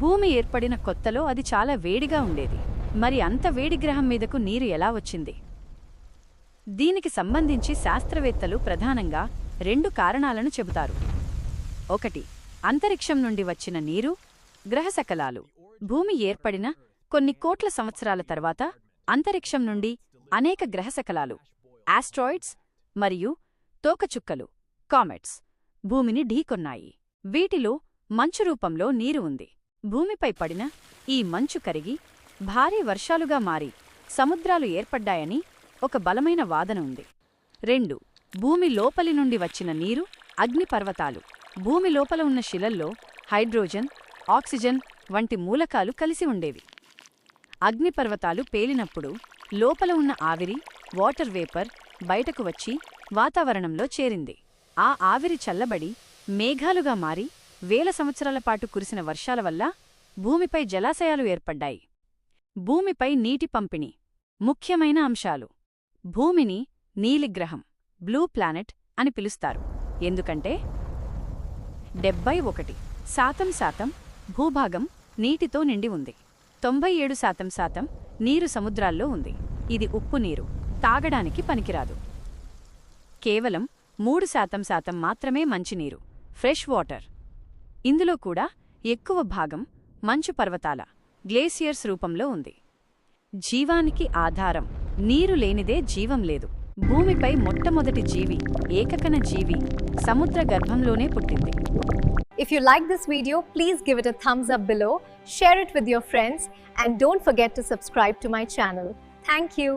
భూమి ఏర్పడిన కొత్తలో అది చాలా వేడిగా ఉండేది. మరి అంత వేడి గ్రహం మీదకు నీరు ఎలా వచ్చింది? దీనికి సంబంధించి శాస్త్రవేత్తలు ప్రధానంగా 2 కారణాలను చెబుతారు. 1. అంతరిక్షం నుండి వచ్చిన నీరు, గ్రహశకలాలు. భూమి ఏర్పడిన కొన్ని కోట్ల సంవత్సరాల తర్వాత అంతరిక్షం నుండి అనేక గ్రహశకలాలు, ఆస్ట్రాయిడ్స్ మరియు తోకచుక్కలు, కామెట్స్ భూమిని ఢీకొన్నాయి. వీటిలో మంచు రూపంలో నీరు ఉంది. భూమిపై పడిన ఈ మంచు కరిగి భారీ వర్షాలుగా మారి సముద్రాలు ఏర్పడ్డాయని ఒక బలమైన వాదన ఉంది. 2. భూమి లోపలి నుండి వచ్చిన నీరు, అగ్నిపర్వతాలు. భూమి లోపల ఉన్న శిలల్లో హైడ్రోజన్, ఆక్సిజన్ వంటి మూలకాలు కలిసి ఉండేవి. అగ్నిపర్వతాలు పేలినప్పుడు లోపల ఉన్న ఆవిరి, వాటర్ వేపర్ బయటకు వచ్చి వాతావరణంలో చేరింది. ఆ ఆవిరి చల్లబడి మేఘాలుగా మారి వేల సంవత్సరాల పాటు కురిసిన వర్షాల వల్ల భూమిపై జలాశయాలు ఏర్పడ్డాయి. భూమిపై నీటి పంపిణీ. ముఖ్యమైన అంశాలు: భూమిని నీలిగ్రహం, బ్లూ ప్లానెట్ అని పిలుస్తారు. ఎందుకంటే 71% భూభాగం నీటితో నిండి ఉంది. 97% నీరు సముద్రాల్లో ఉంది. ఇది ఉప్పు నీరు, తాగడానికి పనికిరాదు. కేవలం 3% మాత్రమే మంచినీరు, ఫ్రెష్ వాటర్. ఇందులో కూడా ఎక్కువ భాగం మంచు పర్వతాల, గ్లేసియర్స్ రూపంలో ఉంది. జీవానికి ఆధారం. నీరు లేనిదే జీవం లేదు. భూమిపై మొట్టమొదటి జీవి, ఏకకణ జీవి, సముద్ర గర్భంలోనే పుట్టింది. If you like this video, please give it a thumbs up below, share it with your friends, and don't forget to subscribe to my channel. Thank you.